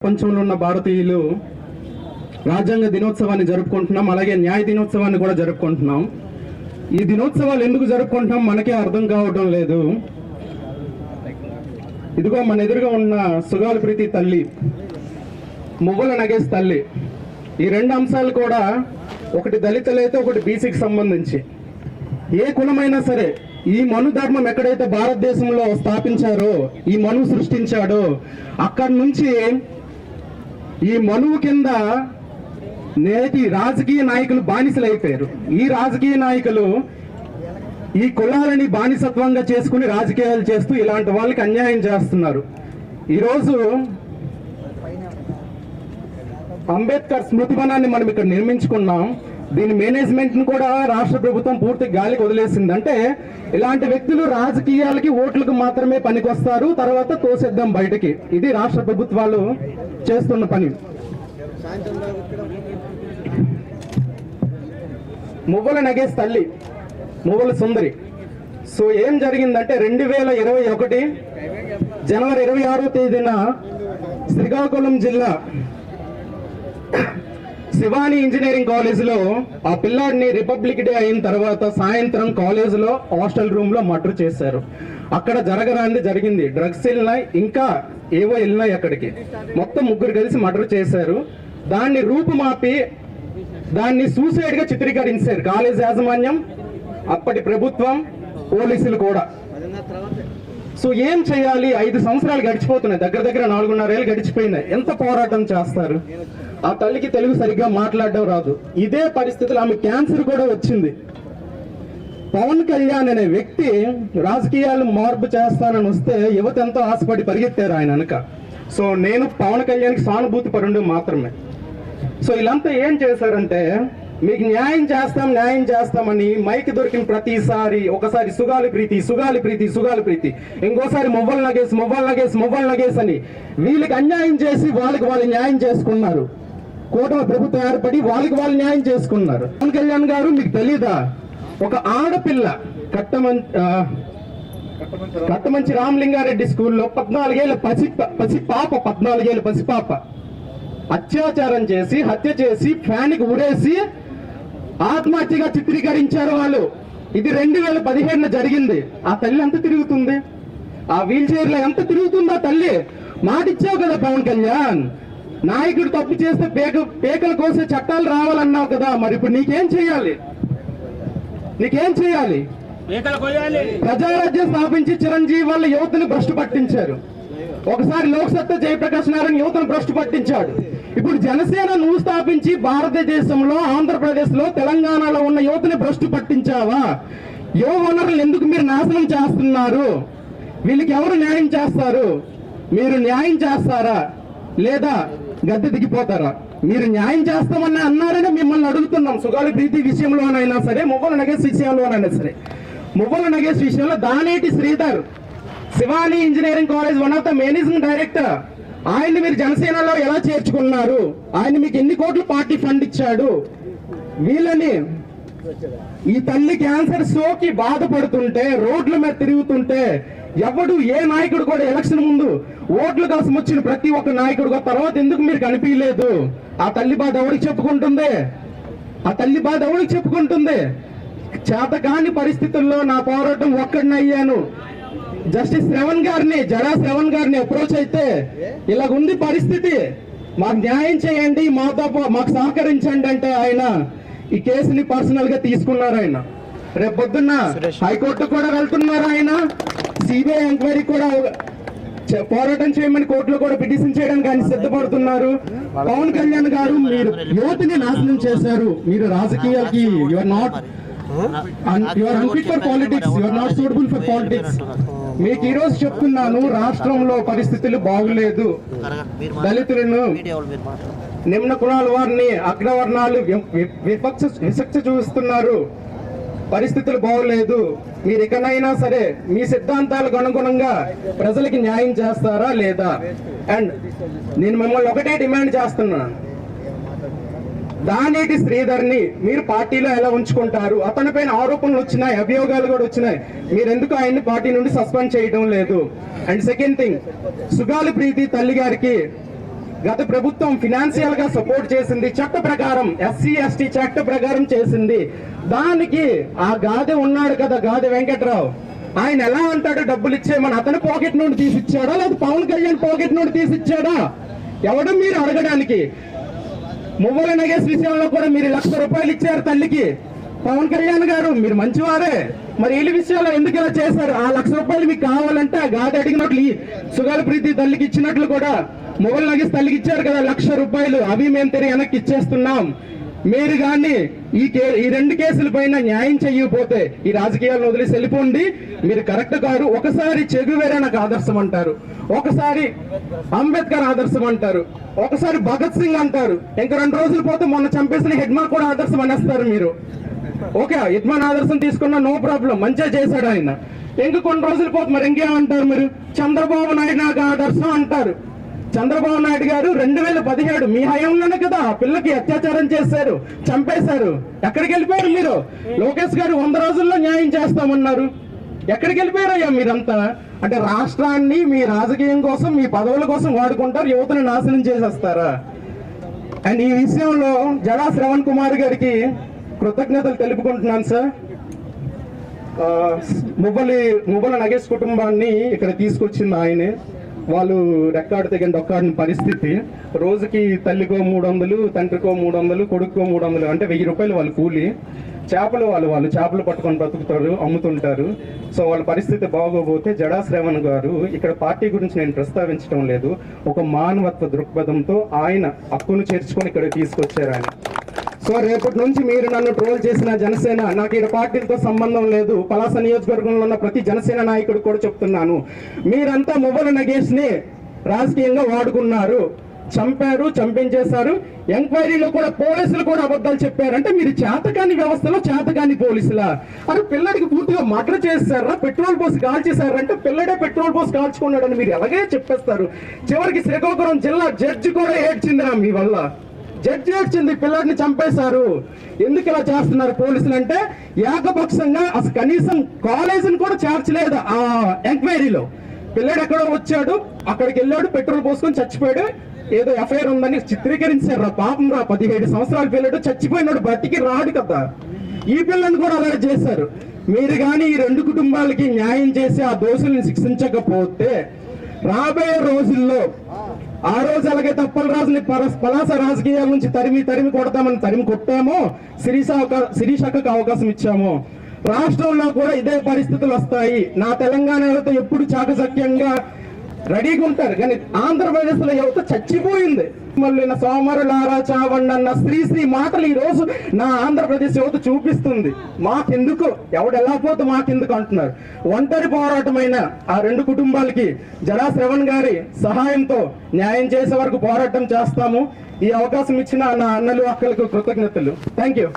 ప్రపంచంలో ఉన్న భారతీయులు రాజ్యాంగ దినోత్సవాన్ని జరుపుకుంటున్నాం. అలాగే న్యాయ దినోత్సవాన్ని కూడా జరుపుకుంటున్నాం. ఈ దినోత్సవాలు ఎందుకు జరుపుకుంటున్నాం మనకే అర్థం కావడం లేదు. ఇదిగో మన ఎదురుగా ఉన్న సుగాల ప్రీతి తల్లి, మువ్వల నగేష్ తల్లి, ఈ రెండు అంశాలు కూడా ఒకటి దళితులైతే ఒకటి బీసీకి సంబంధించి. ఏ కులమైనా సరే ఈ మను ధర్మం ఎక్కడైతే భారతదేశంలో స్థాపించారో, ఈ మనువు సృష్టించాడో, అక్కడి నుంచి ఈ మనువు కింద నేటి రాజకీయ నాయకులు బానిసలైపోయారు. ఈ రాజకీయ నాయకులు ఈ కులాలని బానిసత్వంగా చేసుకుని రాజకీయాలు చేస్తూ ఇలాంటి వాళ్ళకి అన్యాయం చేస్తున్నారు. ఈరోజు అంబేద్కర్ స్మృతి వనాన్ని మనం ఇక్కడ నిర్మించుకున్నాం. దీని మేనేజ్మెంట్ ను కూడా రాష్ట్ర ప్రభుత్వం పూర్తి గాలికి వదిలేసింది. అంటే ఇలాంటి వ్యక్తులు రాజకీయాలకి ఓట్లకు మాత్రమే పనికొస్తారు, తర్వాత తోసేద్దాం బయటకి. ఇది రాష్ట్ర ప్రభుత్వాలు చేస్తున్న పని. మువ్వల నగేష్ తల్లి, మువ్వల సుందరి. సో ఏం జరిగిందంటే 2021 జనవరి 26వ తేదీన శ్రీకాకుళం జిల్లా శివాని ఇంజనీరింగ్ కాలేజీలో ఆ పిల్లాడిని రిపబ్లిక్ డే అయిన తర్వాత సాయంత్రం కాలేజీలో హాస్టల్ రూమ్ లో మర్డర్ చేశారు. అక్కడ జరగరాంది జరిగింది. డ్రగ్స్ వెళ్ళినాయి, ఇంకా ఏవో వెళ్ళినాయి. అక్కడికి మొత్తం ముగ్గురు కలిసి మర్డర్ చేశారు. దాన్ని రూపుమాపి దాన్ని సూసైడ్ గా చిత్రీకరించారు కాలేజ్ యాజమాన్యం, అప్పటి ప్రభుత్వం, పోలీసులు కూడా. సో ఏం చేయాలి? 5 సంవత్సరాలు గడిచిపోతున్నాయి, దగ్గర దగ్గర 4.5 ఏళ్ళు గడిచిపోయినాయి. ఎంత పోరాటం చేస్తారు? ఆ తల్లికి తెలుగు సరిగ్గా మాట్లాడడం రాదు. ఇదే పరిస్థితులు ఆమె క్యాన్సర్ కూడా వచ్చింది. పవన్ కళ్యాణ్ అనే వ్యక్తి రాజకీయాలు మార్పు చేస్తానని వస్తే యువత ఎంతో ఆశపడి పరిగెత్తారు ఆయన వెనక. సో నేను పవన్ కళ్యాణ్కి సానుభూతి పరుడు మాత్రమే. సో వీళ్ళంతా ఏం చేశారంటే, మీకు న్యాయం చేస్తామని మైక్ దొరికిన ప్రతిసారి ఒకసారి సుగాలి ప్రీతి సుగాలి ప్రీతి సుగాలి ప్రీతి, ఇంకోసారి మువ్వల నగేష్ అని వీళ్ళకి అన్యాయం చేసి వాళ్ళకి వాళ్ళు న్యాయం చేసుకున్నారు. కూటమి ప్రభుత్వం ఏర్పడి వాళ్ళకి వాళ్ళు న్యాయం చేసుకున్నారు. పవన్ కళ్యాణ్ గారు మీకు తెలీదా? ఒక ఆడపిల్ల కట్టమంచి రామలింగారెడ్డి స్కూల్లో 14 ఏళ్ళ పసిపాప అత్యాచారం చేసి హత్య చేసి ఫ్యాన్కి ఉరేసి ఆత్మహత్యగా చిత్రీకరించారు వాళ్ళు. ఇది 2017 జరిగింది. ఆ తల్లి ఎంత తిరుగుతుంది? ఆ వీల్ చైర్ లో ఎంత తిరుగుతుందా తల్లి? మాటిచ్చావు కదా పవన్ కళ్యాణ్, నాయకుడు తప్పు చేస్తే పేకల కోసే చట్టాలు రావాలన్నావు కదా. మరి ఇప్పుడు నీకేం చేయాలి? ప్రజారాజ్యం స్థాపించి చిరంజీవి వాళ్ళ యువతను భ్రష్టు పట్టించారు. ఒకసారి లోక్సత్తా జయప్రకాష్ నారాయణ యువతను భ్రష్టు పట్టించాడు. ఇప్పుడు జనసేన నువ్వు స్థాపించి భారతదేశంలో, ఆంధ్రప్రదేశ్ లో, తెలంగాణలో ఉన్న యువతని భ్రష్టు పట్టించావా? యువ వనరులు ఎందుకు మీరు నాశనం చేస్తున్నారు? వీళ్ళకి ఎవరు న్యాయం చేస్తారు? మీరు న్యాయం చేస్తారా లేదా గద్దె దిగిపోతారా? మీరు న్యాయం చేస్తామని అన్నారని మిమ్మల్ని అడుగుతున్నాం. సుగాలి ప్రీతి విషయంలోనైనా సరే, మువ్వల నగేష్ విషయంలోనైనా సరే. మువ్వల నగేష్ విషయంలో Daneti Sridhar, Shivani engineering college one of the managing director, ఆయన్ని మీరు జనసేనలో ఎలా చేర్చుకున్నారు? ఆయన మీకు ఎన్ని కోట్లు పార్టీ ఫండ్ ఇచ్చాడు? వీళ్ళని ఈ తల్లి క్యాన్సర్ సోకి బాధపడుతుంటే, రోడ్ల మీద తిరుగుతుంటే, ఎవడు ఏ నాయకుడు కూడా ఎలక్షన్ ముందు ఓట్ల కోసం వచ్చిన ప్రతి ఒక్క నాయకుడు తర్వాత ఎందుకు మీరు కనిపించలేదు? ఆ తల్లి బాధ ఎవరికి చెప్పుకుంటుంది? చేతకాని పరిస్థితుల్లో నా పోరాటం ఒక్కడినయ్యాను. జస్టిస్ శ్రవణ్ గారిని, జడా శ్రవణ్ గారిని అప్రోచ్ అయితే ఇలాగుంది పరిస్థితి, మాకు న్యాయం చేయండి, మాకు సహకరించండి అంటే ఆయన ఈ కేసుని పర్సనల్ గా తీసుకున్నారు. ఆయన రేపు పొద్దున్న హైకోర్టు కూడా వెళ్తున్నారు. ఆయన సిబిఐ ఎంక్వైరీ కూడా పోరాటం చేయమని కోర్టులో కూడా పిటిషన్ చేయడానికి ఆయన సిద్ధపడుతున్నారు. పవన్ కళ్యాణ్ గారు, మీరు యువతిని నాశనం చేశారు. మీరు రాజకీయాలకి your unfit for politics, your not suitable for politics. మీకు ఈ రోజు చెప్తున్నాను, రాష్ట్రంలో పరిస్థితులు బాగులేదు. దళితులను, నిమ్న కులాల వారిని, అగ్రవర్ణాలు వివక్ష చూపిస్తున్నారు. పరిస్థితులు బాగోలేదు. మీరు ఇకనైనా సరే మీ సిద్ధాంతాలకు అనుగుణంగా ప్రజలకి న్యాయం చేస్తారా లేదా? అండ్ నేను మిమ్మల్ని ఒకటే డిమాండ్ చేస్తున్నాను, దానేటి శ్రీధర్ని మీరు పార్టీలో ఎలా ఉంచుకుంటారు? అతనిపైన ఆరోపణలు వచ్చినాయి, అభియోగాలు కూడా వచ్చినాయి. మీరు ఎందుకు ఆయన్ని పార్టీ నుండి సస్పెండ్ చేయడం లేదు? అండ్ సెకండ్ థింగ్, సుగాలి ప్రీతి తల్లి గారికి గత ప్రభుత్వం ఫినాన్షియల్ గా సపోర్ట్ చేసింది, చట్ట ప్రకారం ఎస్సీ ఎస్టీ చట్ట ప్రకారం చేసింది. దానికి ఆ గాదె ఉన్నాడు కదా, గాదె వెంకట్రావు, ఆయన ఎలా అంటాడు డబ్బులు ఇచ్చేయమని? అతని పాకెట్ నుండి తీసిచ్చాడా లేదా పవన్ కళ్యాణ్ పాకెట్ నుండి తీసిచ్చాడా? ఎవడు మీరు అడగడానికి? మువ్వల నగేష్ విషయంలో కూడా మీరు ₹1,00,000 ఇచ్చారు తల్లికి. పవన్ కళ్యాణ్ గారు మీరు మంచివారే, మరి వీళ్ళ విషయంలో ఎందుకు ఇలా చేశారు? ఆ ₹1,00,000 మీకు కావాలంటే ఆ గాది అడిగినట్లు సుగాల ప్రీతి తల్లికి ఇచ్చినట్లు కూడా మువ్వల నగేష్ తల్లికి ఇచ్చారు కదా ₹1,00,000, అవి మేము తిరిగి వెనక్కి ఇచ్చేస్తున్నాం. మీరు కానీ ఈ 2 కేసుల పైన న్యాయం చేయకపోతే ఈ రాజకీయాలను వదిలేసి వెళ్ళిపోండి. మీరు కరెక్ట్ కాదు. ఒకసారి చెగువేరా నాకు ఆదర్శం అంటారు, ఒకసారి అంబేద్కర్ ఆదర్శం అంటారు, ఒకసారి భగత్ సింగ్ అంటారు, ఇంకా 2 రోజులు పోతే మొన్న చంపేసిన హెడ్మాన్ కూడా ఆదర్శం అనేస్తారు మీరు. ఓకే, హెడ్మాన్ ఆదర్శం తీసుకున్నా నో ప్రాబ్లం, మంచిగా చేశాడు ఆయన. ఇంకా కొన్ని రోజులు పోతే మరి ఇంకేమంటారు మీరు? చంద్రబాబు నాయుడు నాకు ఆదర్శం అంటారు. చంద్రబాబు నాయుడు గారు 2017 మీ హయాంలోనే కదా పిల్లకి అత్యాచారం చేశారు, చంపేశారు. ఎక్కడికి వెళ్ళిపోయారు మీరు? లోకేష్ గారు 100 రోజుల్లో న్యాయం చేస్తామన్నారు. ఎక్కడికి వెళ్ళిపోయారయ్యా మీరంతా? అంటే రాష్ట్రాన్ని మీ రాజకీయం కోసం, మీ పదవుల కోసం వాడుకుంటారు, యువతను నాశనం చేసేస్తారా? అండ్ ఈ విషయంలో జడా శ్రవణ్ కుమార్ గారికి కృతజ్ఞతలు తెలుపుకుంటున్నాను సార్. మువ్వల నగేష్ కుటుంబాన్ని ఇక్కడ తీసుకొచ్చింది ఆయనే. వాళ్ళు రెక్కాడు తెగండి ఒక్కడిని పరిస్థితి. రోజుకి తల్లికో 300, తండ్రికో 300, కొడుకో 300, అంటే ₹1,000 వాళ్ళ కూలి. చేపలు వాళ్ళు చేపలు పట్టుకొని బతుకుతారు, అమ్ముతుంటారు. సో వాళ్ళ పరిస్థితి బాగోపోతే జడా శ్రవణ్ గారు ఇక్కడ పార్టీ గురించి నేను ప్రస్తావించడం లేదు, ఒక మానవత్వ దృక్పథంతో ఆయన హక్కును చేర్చుకొని ఇక్కడ తీసుకొచ్చారు ఆయన. సో రేపటి నుంచి మీరు నన్ను ట్రోల్ చేసిన జనసేన, నాకు ఈ పార్టీలతో సంబంధం లేదు, పలాస నియోజకవర్గంలో ఉన్న ప్రతి జనసేన నాయకుడు కూడా చెప్తున్నాను, మీరంతా మువ్వల నగేష్ ని రాజకీయంగా వాడుకున్నారు, చంపారు, చంపించేశారు. ఎంక్వైరీలో కూడా పోలీసులు కూడా అబద్ధాలు చెప్పారంటే మీరు చేతకాని వ్యవస్థలో చేతకాని పోలీసులా? అది పిల్లడికి పూర్తిగా మర్డర్ చేశారా, పెట్రోల్ పోసి కాల్చేశారంటే పిల్లడే పెట్రోల్ పోసి కాల్చుకున్నాడని మీరు ఎలాగే చెప్పేస్తారు. చివరికి శ్రీకాకుళం జిల్లా జడ్జి కూడా ఏడ్చిందిరా మీ వల్ల. జడ్జి వచ్చింది, పిల్లడిని చంపేశారు. ఎందుకు ఇలా చేస్తున్నారు పోలీసులు అంటే, ఏకపక్షంగా అసలు కనీసం కాలేజీని కూడా చేర్చలేదు ఆ ఎంక్వైరీలో. పిల్లడు ఎక్కడో వచ్చాడు, అక్కడికి వెళ్ళాడు, పెట్రోల్ పోసుకొని చచ్చిపోయాడు, ఏదో ఎఫ్ఐఆర్ ఉందని చిత్రీకరించారు. రా పాపం రా, 17 సంవత్సరాల పిల్లడు చచ్చిపోయినాడు, బతికి రాడు కదా. ఈ పిల్లని కూడా అలా చేశారు. మీరు కానీ ఈ 2 కుటుంబాలకి న్యాయం చేసి ఆ దోషుల్ని శిక్షించకపోతే రాబోయే రోజుల్లో ఆ రోజు అలాగే తప్పల రాజుని పలాస రాజకీయాల నుంచి తరిమి కొడతామని తరిమి కొట్టామో, శిరీషకు అవకాశం ఇచ్చాము, రాష్ట్రంలో కూడా ఇదే పరిస్థితులు వస్తాయి. నా తెలంగాణలో ఎప్పుడు చాకచక్యంగా రెడీగా ఉంటారు, కానీ ఆంధ్రప్రదేశ్ లో యువత చచ్చిపోయింది. మళ్ళీ నా సోమరులారా చావండి అన్న శ్రీ మాటలు ఈ రోజు నా ఆంధ్రప్రదేశ్ యువత చూపిస్తుంది. మాకెందుకు, ఎవడెలా పోతే మాకెందుకు అంటున్నారు. ఒంటరి పోరాటమైన ఆ 2 కుటుంబాలకి జడా శ్రవణ్ గారి సహాయంతో న్యాయం చేసే వరకు పోరాటం చేస్తాము. ఈ అవకాశం ఇచ్చిన నా అన్నలు అక్కలకు కృతజ్ఞతలు. Thank you.